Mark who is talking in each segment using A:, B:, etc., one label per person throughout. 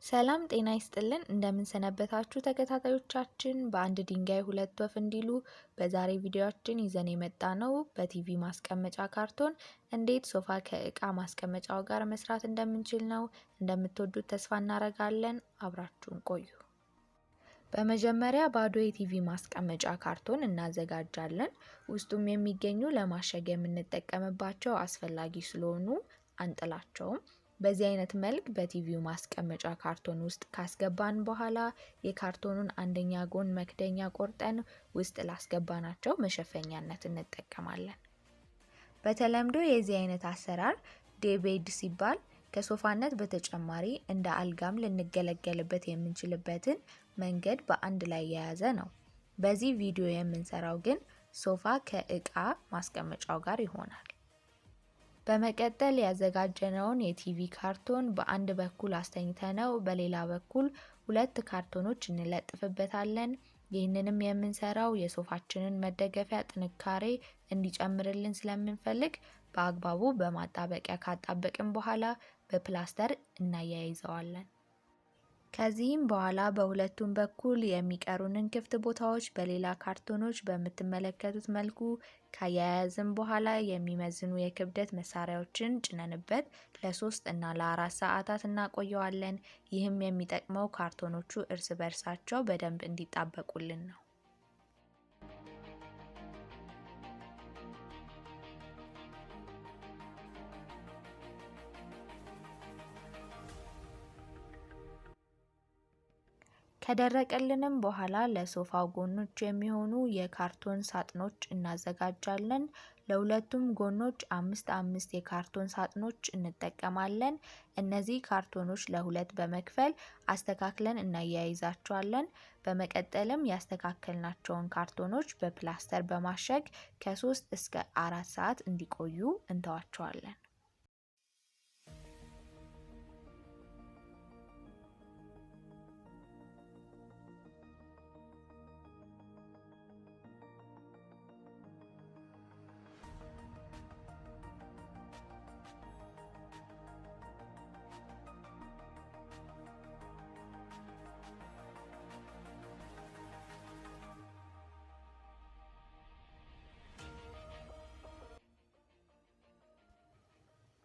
A: ሰላም ጤና ይስጥልን እንደምን ሰነበታችሁ ተከታታዮቻችን። በአንድ ድንጋይ ሁለት ወፍ እንዲሉ በዛሬ ቪዲዮአችን ይዘን የመጣነው በቲቪ ማስቀመጫ ካርቶን እንዴት ሶፋ ከእቃ ማስቀመጫው ጋር መስራት እንደምንችል ነው። እንደምትወዱት ተስፋ እናደርጋለን። አብራችሁን ቆዩ። በመጀመሪያ ባዶ የቲቪ ማስቀመጫ ካርቶን እናዘጋጃለን። ውስጡም የሚገኙ ለማሸግ የምንጠቀምባቸው አስፈላጊ ስለሆኑ አንጥላቸውም። በዚህ አይነት መልክ በቲቪው ማስቀመጫ ካርቶን ውስጥ ካስገባን በኋላ የካርቶኑን አንደኛ ጎን መክደኛ ቆርጠን ውስጥ ላስገባናቸው መሸፈኛነት እንጠቀማለን። በተለምዶ የዚህ አይነት አሰራር ዴቤድ ሲባል ከሶፋነት በተጨማሪ እንደ አልጋም ልንገለገልበት የምንችልበትን መንገድ በአንድ ላይ የያዘ ነው። በዚህ ቪዲዮ የምንሰራው ግን ሶፋ ከእቃ ማስቀመጫው ጋር ይሆናል። በመቀጠል ያዘጋጀነውን የቲቪ ካርቶን በአንድ በኩል አስተኝተነው በሌላ በኩል ሁለት ካርቶኖች እንለጥፍበታለን። ይህንንም የምንሰራው የሶፋችንን መደገፊያ ጥንካሬ እንዲጨምርልን ስለምንፈልግ በአግባቡ በማጣበቂያ ካጣበቅን በኋላ በፕላስተር እናያይዘዋለን። ከዚህም በኋላ በሁለቱም በኩል የሚቀሩንን ክፍት ቦታዎች በሌላ ካርቶኖች በምትመለከቱት መልኩ ካያያዝን በኋላ የሚመዝኑ የክብደት መሳሪያዎችን ጭነንበት ለ3 እና ለ4 ሰዓታት እናቆየዋለን። ይህም የሚጠቅመው ካርቶኖቹ እርስ በርሳቸው በደንብ እንዲጣበቁልን ነው። ከደረቀልንም በኋላ ለሶፋው ጎኖች የሚሆኑ የካርቶን ሣጥኖች እናዘጋጃለን። ለሁለቱም ጎኖች 5 የካርቶን ሣጥኖች እንጠቀማለን። እነዚህ ካርቶኖች ለሁለት በመክፈል አስተካክለን እናያይዛቸዋለን። በመቀጠልም ያስተካከልናቸውን ካርቶኖች በፕላስተር በማሸግ ከ3 እስከ 4 ሰዓት እንዲቆዩ እንተዋቸዋለን።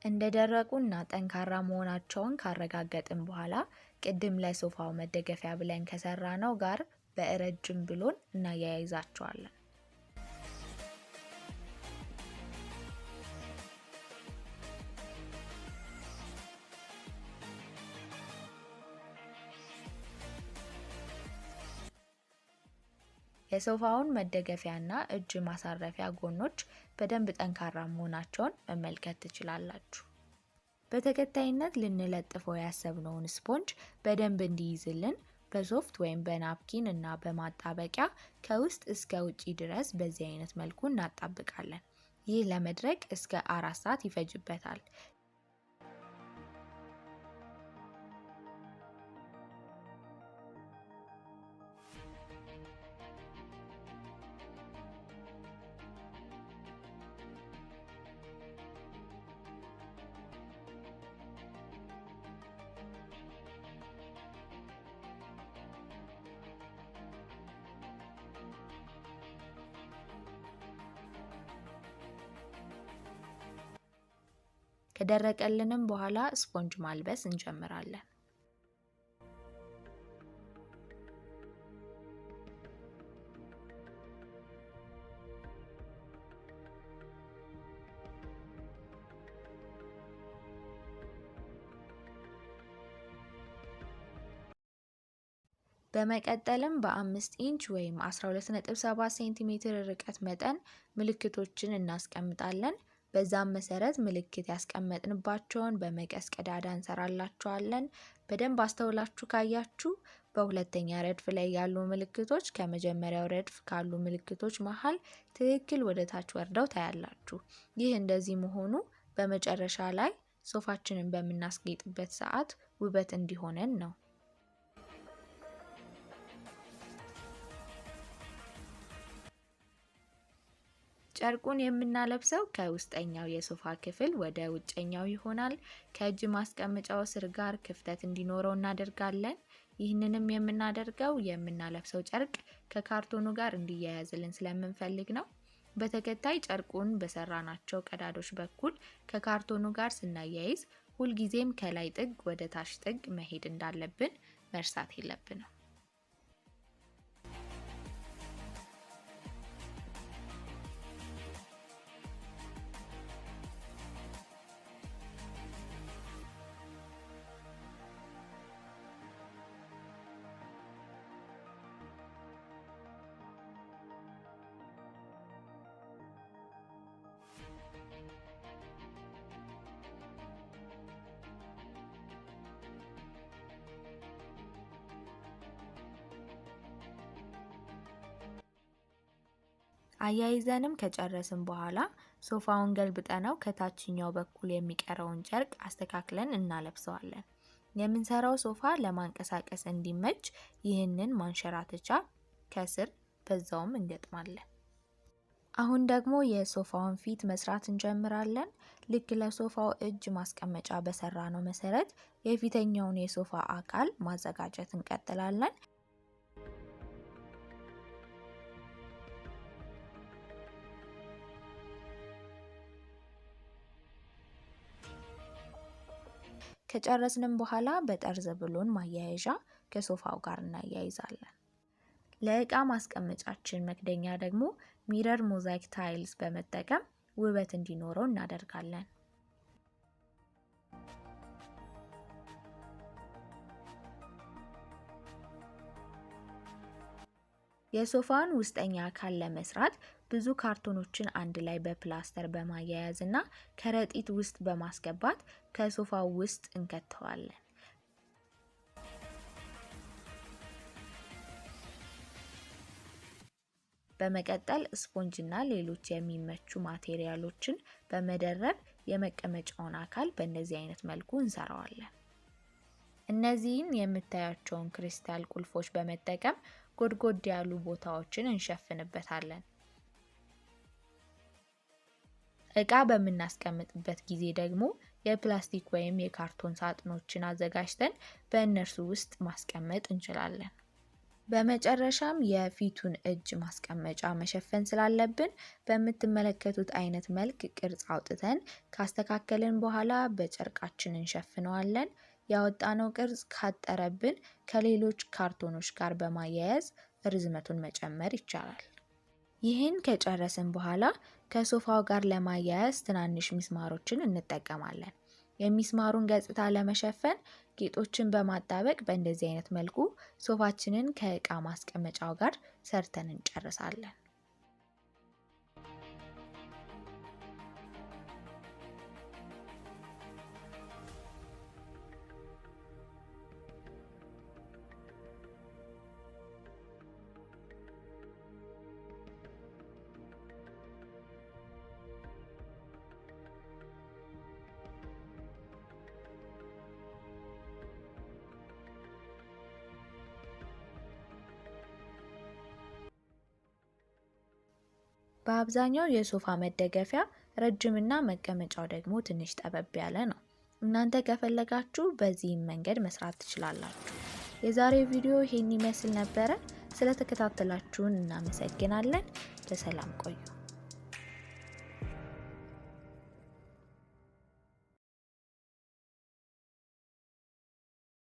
A: እንደደረቁና ጠንካራ መሆናቸውን ካረጋገጥን በኋላ ቅድም ለሶፋው መደገፊያ ብለን ከሰራነው ጋር በረጅም ብሎን እናያይዛቸዋለን። የሶፋውን መደገፊያና እጅ ማሳረፊያ ጎኖች በደንብ ጠንካራ መሆናቸውን መመልከት ትችላላችሁ። በተከታይነት ልንለጥፈው ያሰብነውን ስፖንጅ በደንብ እንዲይዝልን በሶፍት ወይም በናፕኪን እና በማጣበቂያ ከውስጥ እስከ ውጪ ድረስ በዚህ አይነት መልኩ እናጣብቃለን። ይህ ለመድረቅ እስከ 4 ሰዓት ይፈጅበታል። ከደረቀልንም በኋላ ስፖንጅ ማልበስ እንጀምራለን። በመቀጠልም በ5 ኢንች ወይም 12.7 ሴንቲሜትር ርቀት መጠን ምልክቶችን እናስቀምጣለን። በዛም መሰረት ምልክት ያስቀመጥንባቸውን በመቀስ ቀዳዳ እንሰራላቸዋለን። በደንብ አስተውላችሁ ካያችሁ በሁለተኛ ረድፍ ላይ ያሉ ምልክቶች ከመጀመሪያው ረድፍ ካሉ ምልክቶች መሃል ትክክል ወደ ታች ወርደው ታያላችሁ። ይህ እንደዚህ መሆኑ በመጨረሻ ላይ ሶፋችንን በምናስጌጥበት ሰዓት ውበት እንዲሆነን ነው። ጨርቁን የምናለብሰው ከውስጠኛው የሶፋ ክፍል ወደ ውጨኛው ይሆናል። ከእጅ ማስቀመጫው ስር ጋር ክፍተት እንዲኖረው እናደርጋለን። ይህንንም የምናደርገው የምናለብሰው ጨርቅ ከካርቶኑ ጋር እንዲያያዝልን ስለምንፈልግ ነው። በተከታይ ጨርቁን በሰራናቸው ቀዳዶች በኩል ከካርቶኑ ጋር ስናያይዝ ሁልጊዜም ከላይ ጥግ ወደ ታች ጥግ መሄድ እንዳለብን መርሳት የለብንም። አያይዘንም ከጨረስን በኋላ ሶፋውን ገልብጠነው ከታችኛው በኩል የሚቀረውን ጨርቅ አስተካክለን እናለብሰዋለን። የምንሰራው ሶፋ ለማንቀሳቀስ እንዲመች ይህንን ማንሸራተቻ ከስር በዛውም እንገጥማለን። አሁን ደግሞ የሶፋውን ፊት መስራት እንጀምራለን። ልክ ለሶፋው እጅ ማስቀመጫ በሰራነው መሰረት የፊተኛውን የሶፋ አካል ማዘጋጀት እንቀጥላለን። ከጨረስንም በኋላ በጠርዝ ብሎን ማያያዣ ከሶፋው ጋር እናያይዛለን። ለእቃ ማስቀመጫችን መክደኛ ደግሞ ሚረር ሞዛይክ ታይልስ በመጠቀም ውበት እንዲኖረው እናደርጋለን። የሶፋውን ውስጠኛ አካል ለመስራት ብዙ ካርቶኖችን አንድ ላይ በፕላስተር በማያያዝ እና ከረጢት ውስጥ በማስገባት ከሶፋው ውስጥ እንከተዋለን። በመቀጠል ስፖንጅ እና ሌሎች የሚመቹ ማቴሪያሎችን በመደረብ የመቀመጫውን አካል በእንደዚህ አይነት መልኩ እንሰራዋለን። እነዚህን የምታያቸውን ክሪስታል ቁልፎች በመጠቀም ጎድጎድ ያሉ ቦታዎችን እንሸፍንበታለን። እቃ በምናስቀምጥበት ጊዜ ደግሞ የፕላስቲክ ወይም የካርቶን ሣጥኖችን አዘጋጅተን በእነርሱ ውስጥ ማስቀመጥ እንችላለን። በመጨረሻም የፊቱን እጅ ማስቀመጫ መሸፈን ስላለብን በምትመለከቱት አይነት መልክ ቅርጽ አውጥተን ካስተካከልን በኋላ በጨርቃችን እንሸፍነዋለን። ያወጣነው ቅርጽ ካጠረብን ከሌሎች ካርቶኖች ጋር በማያያዝ ርዝመቱን መጨመር ይቻላል። ይህን ከጨረስን በኋላ ከሶፋው ጋር ለማያያዝ ትናንሽ ሚስማሮችን እንጠቀማለን። የሚስማሩን ገጽታ ለመሸፈን ጌጦችን በማጣበቅ በእንደዚህ አይነት መልኩ ሶፋችንን ከእቃ ማስቀመጫው ጋር ሰርተን እንጨርሳለን። በአብዛኛው የሶፋ መደገፊያ ረጅምና መቀመጫው ደግሞ ትንሽ ጠበብ ያለ ነው። እናንተ ከፈለጋችሁ በዚህም መንገድ መስራት ትችላላችሁ። የዛሬው ቪዲዮ ይሄን ይመስል ነበረ። ስለተከታተላችሁን እናመሰግናለን። በሰላም ቆዩ።